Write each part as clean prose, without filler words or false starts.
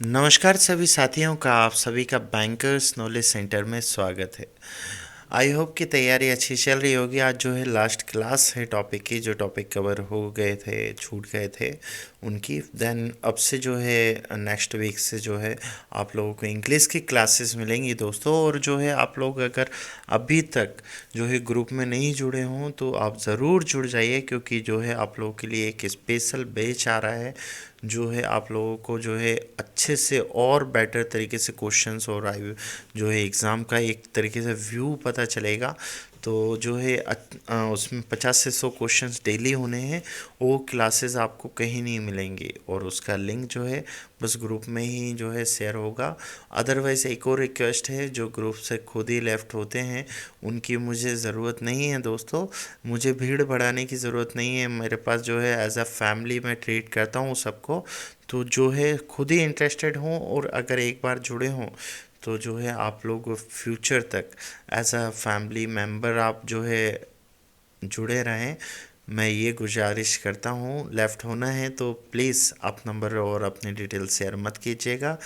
नमस्कार सभी साथियों का, आप सभी का बैंकर्स नॉलेज सेंटर में स्वागत है। आई होप कि तैयारी अच्छी चल रही होगी। आज जो है लास्ट क्लास है टॉपिक की, जो टॉपिक कवर हो गए थे, छूट गए थे उनकी। देन अब से जो है नेक्स्ट वीक से जो है आप लोगों को इंग्लिश की क्लासेस मिलेंगी दोस्तों। और जो है आप लोग अगर अभी तक जो है ग्रुप में नहीं जुड़े हों तो आप ज़रूर जुड़ जाइए, क्योंकि जो है आप लोगों के लिए एक स्पेशल बैच आ रहा है जो है आप लोगों को जो है अच्छे से और बेटर तरीके से क्वेश्चंस और जो है एग्ज़ाम का एक तरीके से व्यू पता चलेगा। तो जो है उसमें 50 से 100 क्वेश्चंस डेली होने हैं। वो क्लासेस आपको कहीं नहीं मिलेंगी, और उसका लिंक जो है बस ग्रुप में ही जो है शेयर होगा। अदरवाइज़ एक और रिक्वेस्ट है, जो ग्रुप से खुद ही लेफ्ट होते हैं उनकी मुझे ज़रूरत नहीं है दोस्तों। मुझे भीड़ बढ़ाने की ज़रूरत नहीं है। मेरे पास जो है एज अ फैमिली मैं ट्रीट करता हूँ सबको। तो जो है खुद ही इंटरेस्टेड हों, और अगर एक बार जुड़े हों तो जो है आप लोग फ्यूचर तक एज अ फैमिली मेम्बर आप जो है जुड़े रहें। मैं ये गुजारिश करता हूँ। लेफ़्ट होना है तो प्लीज़ आप नंबर और अपनी डिटेल शेयर मत कीजिएगा,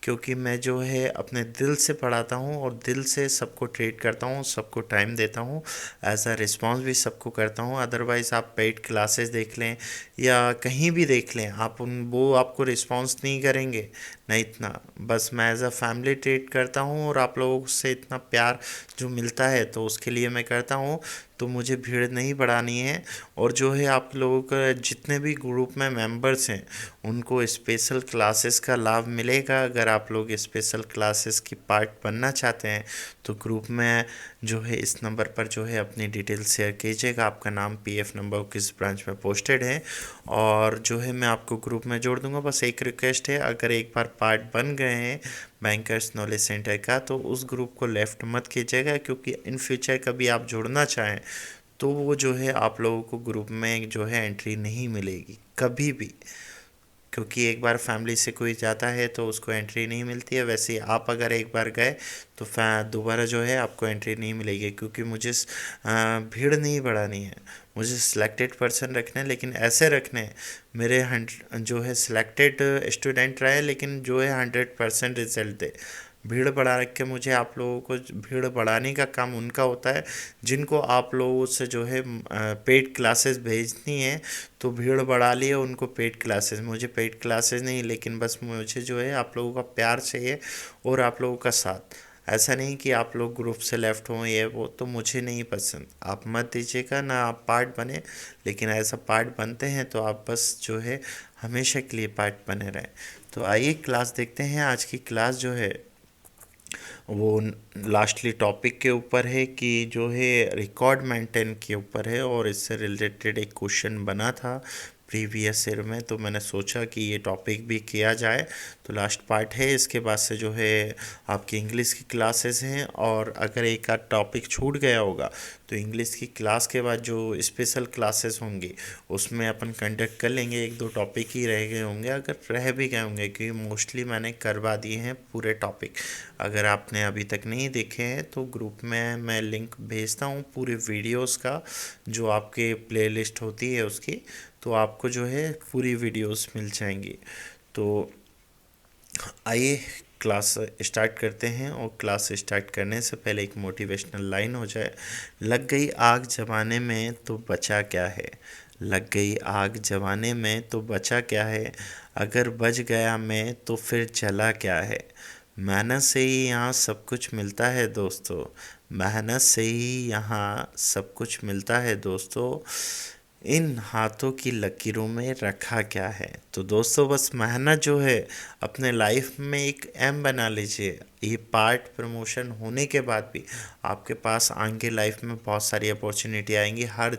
क्योंकि मैं जो है अपने दिल से पढ़ाता हूँ और दिल से सबको ट्रीट करता हूँ, सबको टाइम देता हूँ, एज अ रिस्पॉन्स भी सबको करता हूँ। अदरवाइज़ आप पेड क्लासेस देख लें या कहीं भी देख लें, आप उन वो आपको रिस्पॉन्स नहीं करेंगे ना इतना। बस मैं एज अ फैमिली ट्रीट करता हूँ, और आप लोगों से इतना प्यार जो मिलता है तो उसके लिए मैं करता हूँ। तो मुझे भीड़ नहीं बढ़ानी है। और जो है आप लोगों का जितने भी ग्रुप में मेंबर्स हैं उनको स्पेशल क्लासेस का लाभ मिलेगा। अगर आप लोग स्पेशल क्लासेस की पार्ट बनना चाहते हैं तो ग्रुप में जो है इस नंबर पर जो है अपनी डिटेल शेयर कीजिएगा। आपका नाम, पीएफ नंबर किस ब्रांच में पोस्टेड है, और जो है मैं आपको ग्रुप में जोड़ दूंगा। बस एक रिक्वेस्ट है, अगर एक बार पार्ट बन गए हैं बैंकर्स नॉलेज सेंटर का तो उस ग्रुप को लेफ़्ट मत कीजिएगा, क्योंकि इन फ्यूचर कभी आप जुड़ना चाहें तो वो जो है आप लोगों को ग्रुप में जो है एंट्री नहीं मिलेगी कभी भी। क्योंकि एक बार फैमिली से कोई जाता है तो उसको एंट्री नहीं मिलती है। वैसे ही आप अगर एक बार गए तो दोबारा जो है आपको एंट्री नहीं मिलेगी, क्योंकि मुझे भीड़ नहीं बढ़ानी है। मुझे सिलेक्टेड पर्सन रखने हैं, लेकिन ऐसे रखने हैं मेरे जो है सिलेक्टेड स्टूडेंट रहे, लेकिन जो है 100% रिजल्ट दे। भीड़ बढ़ा रख के मुझे आप लोगों को भीड़ बढ़ाने का काम उनका होता है जिनको आप लोगों से जो है पेड क्लासेस भेजनी है। तो भीड़ बढ़ा लिए उनको पेड क्लासेस, मुझे पेड क्लासेस नहीं, लेकिन बस मुझे जो है आप लोगों का प्यार चाहिए और आप लोगों का साथ। ऐसा नहीं कि आप लोग ग्रुप से लेफ्ट हों, ये वो तो मुझे नहीं पसंद। आप मत दीजिएगा ना, आप पार्ट बने। लेकिन ऐसा पार्ट बनते हैं तो आप बस जो है हमेशा के लिए पार्ट बने रहें। तो आइए क्लास देखते हैं। आज की क्लास जो है वो लास्टली टॉपिक के ऊपर है, कि जो है रिकॉर्ड मेंटेन के ऊपर है, और इससे रिलेटेड एक क्वेश्चन बना था प्रीवियस ईयर में, तो मैंने सोचा कि ये टॉपिक भी किया जाए। तो लास्ट पार्ट है, इसके बाद से जो है आपकी इंग्लिश की क्लासेस हैं। और अगर एक आध टॉपिक छूट गया होगा तो इंग्लिश की क्लास के बाद जो स्पेशल क्लासेस होंगी उसमें अपन कंडक्ट कर लेंगे। एक दो टॉपिक ही रह गए होंगे, अगर रह भी गए होंगे, क्योंकि मोस्टली मैंने करवा दिए हैं पूरे टॉपिक। अगर आपने अभी तक नहीं देखे हैं तो ग्रुप में मैं लिंक भेजता हूँ पूरे वीडियोस का, जो आपके प्लेलिस्ट होती है उसकी। तो आपको जो है पूरी वीडियोस मिल जाएंगी। तो आइए क्लास स्टार्ट करते हैं। और क्लास स्टार्ट करने से पहले एक मोटिवेशनल लाइन हो जाए। लग गई आग जवाने में तो बचा क्या है। लग गई आग जवाने में तो बचा क्या है। अगर बच गया मैं तो फिर जला क्या है। मेहनत से ही यहाँ सब कुछ मिलता है दोस्तों। मेहनत से ही यहाँ सब कुछ मिलता है दोस्तों। इन हाथों की लकीरों में रखा क्या है। तो दोस्तों बस मेहनत जो है अपने लाइफ में एक एम बना लीजिए। ये पार्ट प्रमोशन होने के बाद भी आपके पास आगे लाइफ में बहुत सारी अपॉर्चुनिटी आएंगी, हर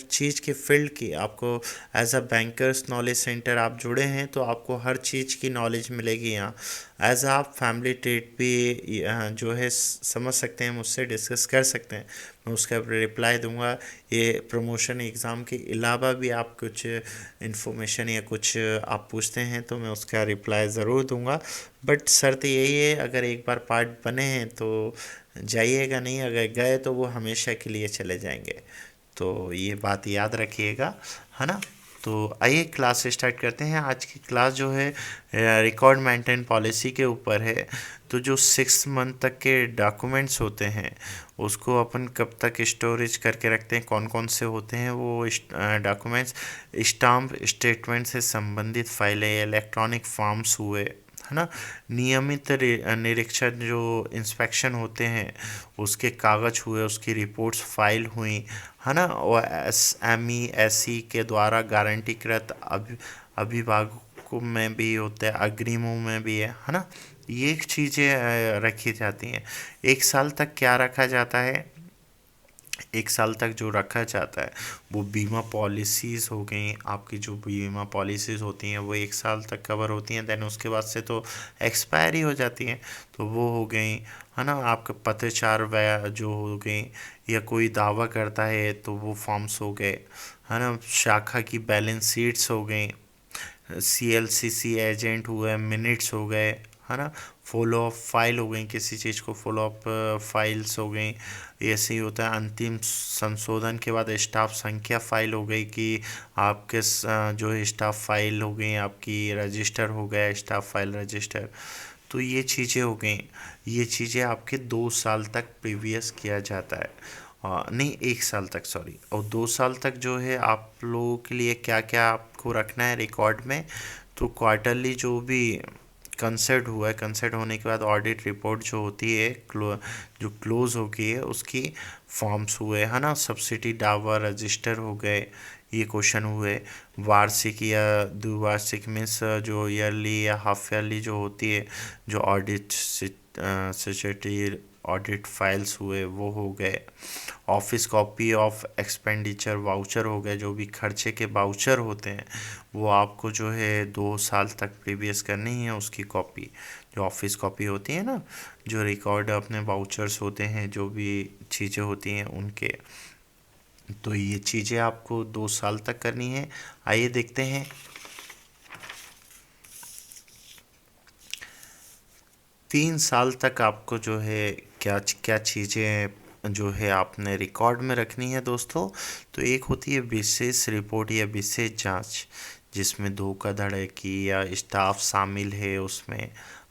चीज़ की फील्ड की आपको। As a bankers knowledge centre आप जुड़े हैं तो आपको हर चीज़ की नॉलेज मिलेगी यहाँ। एज आप फैमिली ट्रीट भी जो है समझ सकते हैं, मुझसे डिस्कस कर सकते हैं, मैं उसका रिप्लाई दूंगा। ये प्रमोशन एग्ज़ाम के अलावा भी आप कुछ इन्फॉर्मेशन या कुछ आप पूछते हैं तो मैं उसका रिप्लाई ज़रूर दूंगा। बट शर्त यही है, अगर एक बार पार्ट बने हैं तो जाइएगा नहीं, अगर गए तो वो हमेशा के लिए चले जाएंगे। तो ये बात याद रखिएगा, है ना। तो आइए क्लास स्टार्ट करते हैं। आज की क्लास जो है रिकॉर्ड मेंटेन पॉलिसी के ऊपर है। तो जो 6 मंथ तक के डॉक्यूमेंट्स होते हैं उसको अपन कब तक स्टोरेज करके रखते हैं, कौन कौन से होते हैं वो डॉक्यूमेंट्स। स्टाम्प स्टेटमेंट से संबंधित फाइलें, इलेक्ट्रॉनिक फॉर्म्स हुए, है ना। नियमित निरीक्षण जो इंस्पेक्शन होते हैं उसके कागज हुए, उसकी रिपोर्ट्स फाइल हुई, है ना। और SME SE के द्वारा गारंटीकृत अभिभावकों में भी होता है, अग्रिमों में भी है ना। ये चीज़ें रखी जाती हैं। 1 साल तक क्या रखा जाता है, 1 साल तक जो रखा जाता है वो बीमा पॉलिसीज़ हो गई। आपकी जो बीमा पॉलिसीज़ होती हैं वो 1 साल तक कवर होती हैं, देन उसके बाद से तो एक्सपायर ही हो जाती हैं। तो वो हो गई, है ना। आपका पत्रचार व्यय जो हो गई, या कोई दावा करता है तो वो फॉर्म्स हो गए, है ना। शाखा की बैलेंस शीट्स हो गई, CLCC एजेंट हुए, मिनट्स हो गए, है ना। फॉलो अप फाइल हो गई, किसी चीज़ को फॉलो अप फाइल्स हो गई। ऐसे ही होता है। अंतिम संशोधन के बाद स्टाफ संख्या फाइल हो गई कि आपके जो है स्टाफ फाइल हो गई, आपकी रजिस्टर हो गया स्टाफ फाइल रजिस्टर। तो ये चीज़ें हो गई। ये चीज़ें आपके 2 साल तक प्रीवियस किया जाता है। नहीं, 1 साल तक, सॉरी। और 2 साल तक जो है आप लोगों के लिए क्या क्या आपको रखना है रिकॉर्ड में। तो क्वार्टरली जो भी कंसर्ट हुआ है, कंसर्ट होने के बाद ऑडिट रिपोर्ट जो होती है जो क्लोज हो गई है उसकी फॉर्म्स हुए, है ना। सब्सिडी दावा रजिस्टर हो गए, ये क्वेश्चन हुए। वार्षिक या द्विवार्षिक मीन्स जो ईयरली या हाफ ईयरली जो होती है, जो ऑडिट सिक्योरिटी ऑडिट फाइल्स हुए वो हो गए। Office copy of expenditure voucher हो गए, जो भी खर्चे के वाउचर होते हैं वो आपको जो है 2 साल तक प्रीवियस करनी है उसकी कॉपी। जो ऑफिस कॉपी होती है ना, जो रिकॉर्ड अपने वाउचर्स होते हैं, जो भी चीज़ें होती हैं उनके। तो ये चीज़ें आपको 2 साल तक करनी है। आइए देखते हैं। 3 साल तक आपको जो है क्या क्या चीज़ें जो है आपने रिकॉर्ड में रखनी है दोस्तों। तो एक होती है विशेष रिपोर्ट या विशेष जांच, जिसमें धोखाधड़ी की या स्टाफ शामिल है उसमें,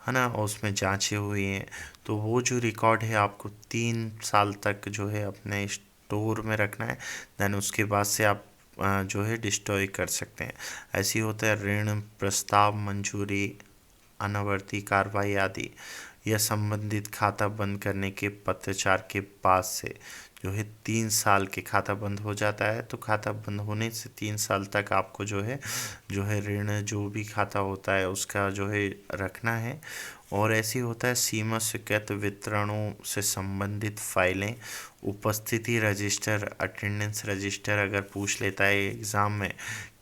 है ना। और उसमें जांचें हुई हैं। तो वो जो रिकॉर्ड है आपको 3 साल तक जो है अपने स्टोर में रखना है। देन उसके बाद से आप जो है डिस्ट्रॉय कर सकते हैं। ऐसी होता है ऋण प्रस्ताव मंजूरी, अनावर्ती कार्रवाई आदि, या संबंधित खाता बंद करने के पत्राचार के बाद से जो है 3 साल के खाता बंद हो जाता है। तो खाता बंद होने से 3 साल तक आपको जो है ऋण जो भी खाता होता है उसका जो है रखना है। और ऐसे ही होता है सीमा स्वीकृत वितरणों से संबंधित फाइलें, उपस्थिति रजिस्टर, अटेंडेंस रजिस्टर अगर पूछ लेता है एग्ज़ाम में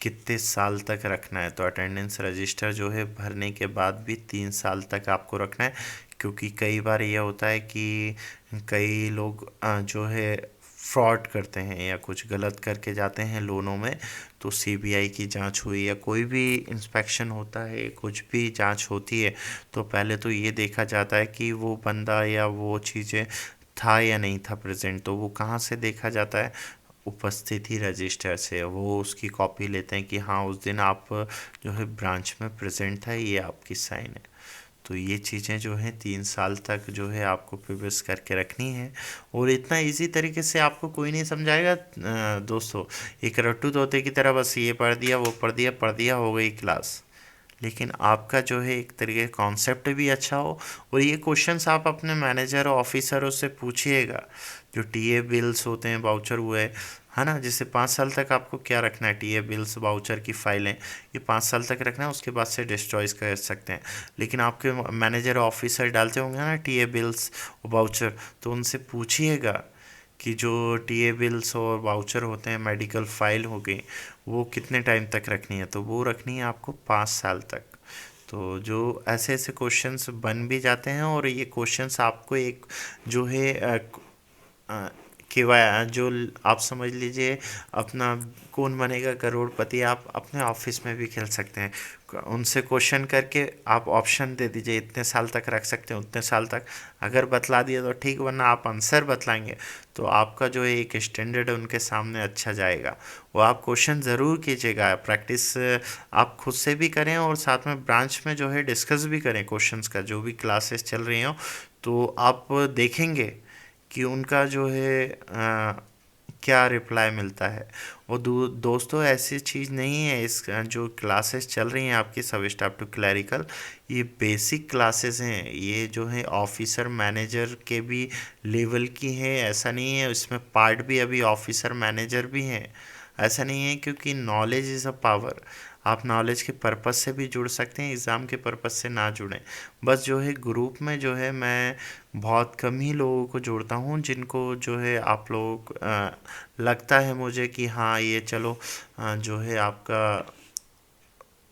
कितने साल तक रखना है, तो अटेंडेंस रजिस्टर जो है भरने के बाद भी 3 साल तक आपको रखना है। क्योंकि कई बार यह होता है कि कई लोग जो है फ्रॉड करते हैं या कुछ गलत करके जाते हैं लोनों में। तो CBI की जांच हुई या कोई भी इंस्पेक्शन होता है, कुछ भी जांच होती है, तो पहले तो ये देखा जाता है कि वो बंदा या वो चीज़ें था या नहीं था प्रेजेंट। तो वो कहाँ से देखा जाता है, उपस्थिति रजिस्टर से। वो उसकी कॉपी लेते हैं कि हाँ उस दिन आप जो है ब्रांच में प्रेजेंट था, ये आपकी साइन है। तो ये चीज़ें जो हैं 3 साल तक जो है आपको प्रिवेस करके रखनी है। और इतना इजी तरीके से आपको कोई नहीं समझाएगा दोस्तों। एक रट्टू तोते की तरह बस ये पढ़ दिया वो पढ़ दिया हो गई क्लास। लेकिन आपका जो है एक तरीके कॉन्सेप्ट भी अच्छा हो। और ये क्वेश्चंस आप अपने मैनेजर और ऑफिसरों से पूछिएगा। जो TA बिल्स होते हैं, वाउचर हुए, है ना। जैसे 5 साल तक आपको क्या रखना है, TA बिल्स वाउचर की फाइलें, ये 5 साल तक रखना है। उसके बाद से डिस्ट्रॉयज कर सकते हैं। लेकिन आपके मैनेजर और ऑफिसर डालते होंगे ना TA बिल्स वाउचर, तो उनसे पूछिएगा कि जो TA बिल्स और वाउचर होते हैं, मेडिकल फाइल हो गई, वो कितने टाइम तक रखनी है। तो वो रखनी है आपको 5 साल तक। तो जो ऐसे ऐसे क्वेश्चंस बन भी जाते हैं। और ये क्वेश्चंस आपको एक जो है कि वह आप समझ लीजिए अपना कौन बनेगा करोड़पति आप अपने ऑफिस में भी खेल सकते हैं। उनसे क्वेश्चन करके आप ऑप्शन दे दीजिए, इतने साल तक रख सकते हैं, उतने साल तक। अगर बतला दिया तो ठीक, वरना आप आंसर बतलाएंगे तो आपका जो है एक स्टैंडर्ड उनके सामने अच्छा जाएगा। वो आप क्वेश्चन ज़रूर कीजिएगा, प्रैक्टिस आप खुद से भी करें और साथ में ब्रांच में जो है डिस्कस भी करें क्वेश्चंस का, जो भी क्लासेस चल रही हों। तो आप देखेंगे कि उनका जो है क्या रिप्लाई मिलता है। और दोस्तों ऐसी चीज़ नहीं है, इस जो क्लासेस चल रही हैं आपकी सब स्टाफ टू क्लैरिकल, ये बेसिक क्लासेस हैं। ये जो है ऑफिसर मैनेजर के भी लेवल की हैं, ऐसा नहीं है। इसमें पार्ट भी अभी ऑफिसर मैनेजर भी हैं, ऐसा नहीं है। क्योंकि नॉलेज इज़ अ पावर। आप नॉलेज के पर्पस से भी जुड़ सकते हैं, एग्ज़ाम के पर्पस से ना जुड़ें। बस जो है ग्रुप में जो है मैं बहुत कम ही लोगों को जोड़ता हूँ जिनको जो है आप लोग लगता है मुझे कि हाँ ये चलो जो है आपका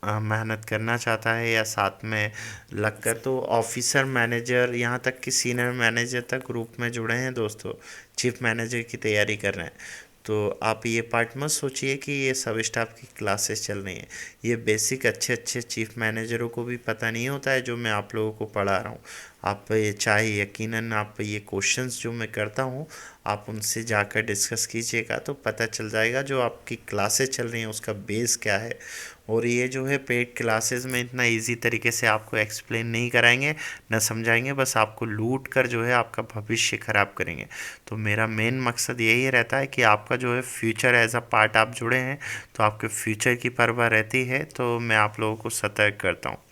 मेहनत करना चाहता है या साथ में लगकर, तो ऑफिसर मैनेजर यहाँ तक कि सीनियर मैनेजर तक ग्रुप में जुड़े हैं दोस्तों, चीफ मैनेजर की तैयारी कर रहे हैं। तो आप ये पार्ट मत सोचिए कि ये सब स्टाफ की क्लासेस चल रही हैं। ये बेसिक अच्छे अच्छे चीफ मैनेजरों को भी पता नहीं होता है जो मैं आप लोगों को पढ़ा रहा हूँ। आप ये चाहे यकीनन आप ये क्वेश्चंस जो मैं करता हूँ आप उनसे जाकर डिस्कस कीजिएगा तो पता चल जाएगा जो आपकी क्लासेस चल रही हैं उसका बेस क्या है। और ये जो है पेड क्लासेस में इतना इजी तरीके से आपको एक्सप्लेन नहीं कराएंगे, न समझाएंगे, बस आपको लूट कर जो है आपका भविष्य ख़राब करेंगे। तो मेरा मेन मकसद यही रहता है कि आपका जो है फ्यूचर एज अ पार्ट आप जुड़े हैं तो आपके फ्यूचर की परवाह रहती है, तो मैं आप लोगों को सतर्क करता हूँ।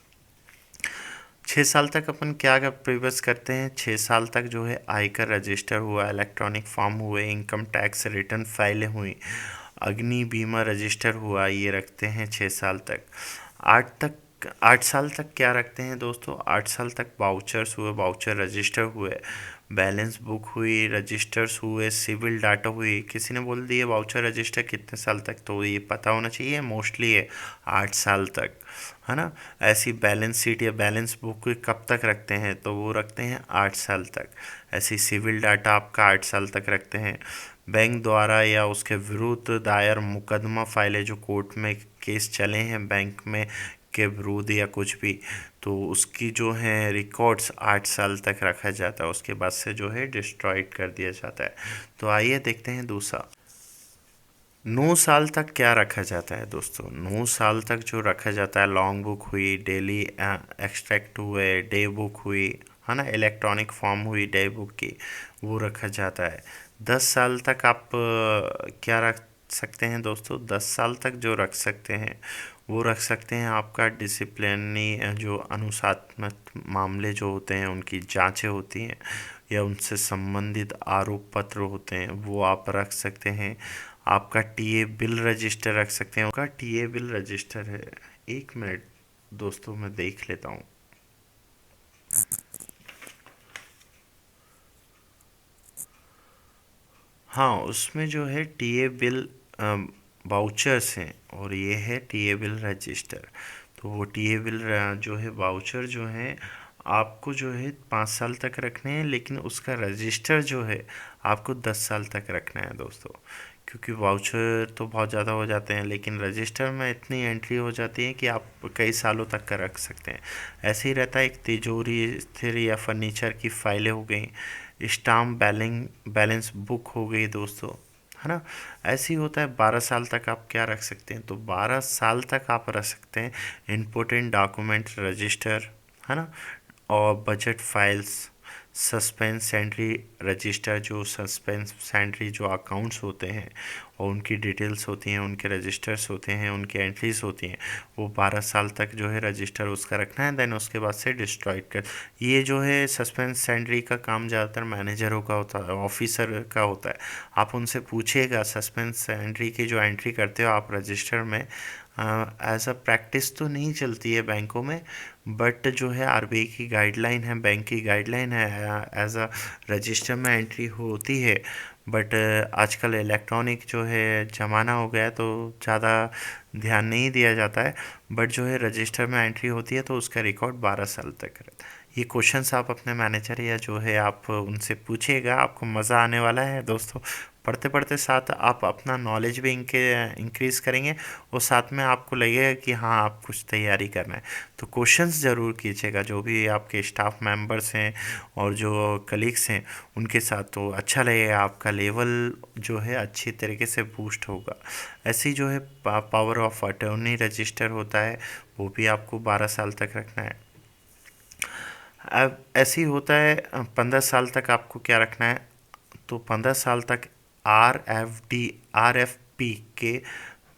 6 साल तक अपन क्या क्या प्रीवियस करते हैं, 6 साल तक जो है आयकर रजिस्टर हुआ, इलेक्ट्रॉनिक फॉर्म हुए, इनकम टैक्स रिटर्न फाइलें हुई, अग्नि बीमा रजिस्टर हुआ, ये रखते हैं 6 साल तक। 8 साल तक क्या रखते हैं दोस्तों, 8 साल तक वाउचर्स हुए, वाउचर रजिस्टर हुए, बैलेंस बुक हुई, रजिस्टर्स हुए, सिविल डाटा हुई। किसी ने बोल दिया वाउचर रजिस्टर कितने साल तक, तो ये पता होना चाहिए, मोस्टली है 8 साल तक, है ना। ऐसी बैलेंस शीट या बैलेंस बुक कब तक रखते हैं, तो वो रखते हैं 8 साल तक। ऐसी सिविल डाटा आपका 8 साल तक रखते हैं। बैंक द्वारा या उसके विरुद्ध दायर मुकदमा फाइलें, जो कोर्ट में केस चले हैं बैंक में के विरुद्ध या कुछ भी, तो उसकी जो है रिकॉर्ड्स 8 साल तक रखा जाता है, उसके बाद से जो है डिस्ट्रॉयड कर दिया जाता है। तो आइए देखते हैं दूसरा। 9 साल तक क्या रखा जाता है दोस्तों, 9 साल तक जो रखा जाता है, लॉन्ग बुक हुई, डेली एक्सट्रैक्ट हुए, डे बुक हुई, है ना, इलेक्ट्रॉनिक फॉर्म हुई डे बुक की, वो रखा जाता है। 10 साल तक आप क्या रख सकते हैं दोस्तों, 10 साल तक जो रख सकते हैं वो रख सकते हैं आपका डिसिप्लिनरी जो अनुशासनात्मक मामले जो होते हैं उनकी जांचें होती हैं या उनसे संबंधित आरोप पत्र होते हैं वो आप रख सकते हैं। आपका टीए बिल रजिस्टर रख सकते हैं, उनका टीए बिल रजिस्टर है। 1 मिनट दोस्तों मैं देख लेता हूँ। हाँ, उसमें जो है टीए बिल वाउचर्स हैं और ये है टीए बिल रजिस्टर। तो वो टीए बिल जो है वाउचर जो है आपको जो है 5 साल तक रखने हैं, लेकिन उसका रजिस्टर जो है आपको 10 साल तक रखना है दोस्तों। क्योंकि वाउचर तो बहुत ज़्यादा हो जाते हैं, लेकिन रजिस्टर में इतनी एंट्री हो जाती है कि आप कई सालों तक का रख सकते हैं। ऐसे ही रहता है, एक तिजोरी स्थिर या फर्नीचर की फाइलें हो गई, स्टाम्प बैलेंस बुक हो गई दोस्तों, है ना। ऐसे ही होता है। 12 साल तक आप क्या रख सकते हैं, तो 12 साल तक आप रख सकते हैं इम्पोर्टेंट डॉक्यूमेंट रजिस्टर, है ना, और budget files, suspense entry register, जो सस्पेंस सेंट्री जो अकाउंट्स होते हैं और उनकी डिटेल्स होती हैं, उनके रजिस्टर्स होते हैं, उनकी एंट्रीज होती हैं, वो 12 साल तक जो है रजिस्टर उसका रखना है। देन उसके बाद से डिस्ट्रॉयड कर, ये जो है सस्पेंस सेंट्री का काम ज़्यादातर मैनेजरों का होता है, ऑफिसर का होता है। आप उनसे पूछिएगा सस्पेंस सेंट्री की जो एंट्री करते हो आप रजिस्टर में, एज अ प्रैक्टिस तो नहीं चलती है बैंकों में, बट जो है आरबीआई की गाइडलाइन है, बैंक की गाइडलाइन है, एज अ रजिस्टर में एंट्री होती है। बट आजकल इलेक्ट्रॉनिक जो है ज़माना हो गया तो ज़्यादा ध्यान नहीं दिया जाता है। बट जो है रजिस्टर में एंट्री होती है तो उसका रिकॉर्ड 12 साल तक रहता है। ये क्वेश्चंस आप अपने मैनेजर या जो है आप उनसे पूछिएगा, आपको मज़ा आने वाला है दोस्तों। पढ़ते पढ़ते साथ आप अपना नॉलेज भी इनके इंक्रीज़ करेंगे और साथ में आपको लगेगा कि हाँ आप कुछ तैयारी करना है। तो क्वेश्चंस ज़रूर कीजिएगा जो भी आपके स्टाफ मेंबर्स हैं और जो कलीग्स हैं उनके साथ, तो अच्छा लगेगा, आपका लेवल जो है अच्छी तरीके से बूस्ट होगा। ऐसी जो है पावर ऑफ अटॉर्नी रजिस्टर होता है, वो भी आपको 12 साल तक रखना है। अब ऐसे ही होता है 15 साल तक आपको क्या रखना है, तो 15 साल तक RFP के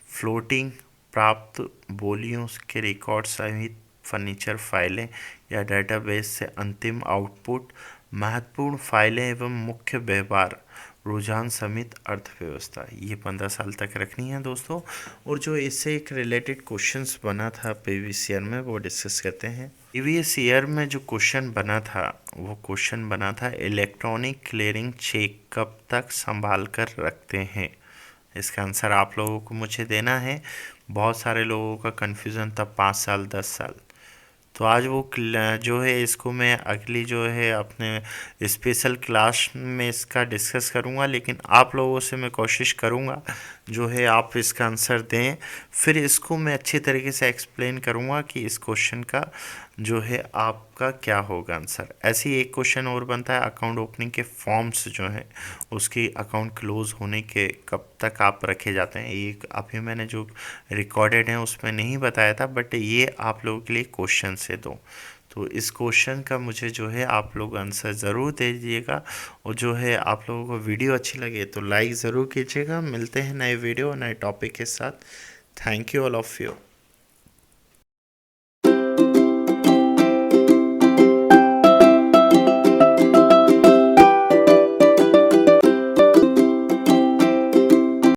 फ्लोटिंग प्राप्त बोलियों के रिकॉर्ड सहित फर्नीचर फाइलें या डेटाबेस से अंतिम आउटपुट, महत्वपूर्ण फाइलें एवं मुख्य व्यवहार रुझान समेत अर्थव्यवस्था, ये 15 साल तक रखनी है दोस्तों। और जो इससे एक रिलेटेड क्वेश्चंस बना था प्रीवियस ईयर में, वो डिस्कस करते हैं। प्रीवियस ईयर में जो क्वेश्चन बना था, वो क्वेश्चन बना था इलेक्ट्रॉनिक क्लियरिंग चेक कब तक संभाल कर रखते हैं। इसका आंसर आप लोगों को मुझे देना है। बहुत सारे लोगों का कन्फ्यूज़न था 5 साल 10 साल। तो आज वो जो है इसको मैं अगली जो है अपने स्पेशल क्लास में इसका डिस्कस करूँगा, लेकिन आप लोगों से मैं कोशिश करूँगा जो है आप इसका आंसर दें। फिर इसको मैं अच्छी तरीके से एक्सप्लेन करूँगा कि इस क्वेश्चन का जो है आपका क्या होगा आंसर। ऐसे ही एक क्वेश्चन और बनता है अकाउंट ओपनिंग के फॉर्म्स जो हैं उसकी अकाउंट क्लोज होने के कब तक आप रखे जाते हैं। एक अभी मैंने जो रिकॉर्डेड है उसमें नहीं बताया था, बट ये आप लोगों के लिए क्वेश्चन से दो। तो इस क्वेश्चन का मुझे जो है आप लोग आंसर ज़रूर दे दीजिएगा। और जो है आप लोगों को वीडियो अच्छी लगे तो लाइक ज़रूर कीजिएगा। मिलते हैं नए वीडियो नए टॉपिक के साथ। Thank you all of you.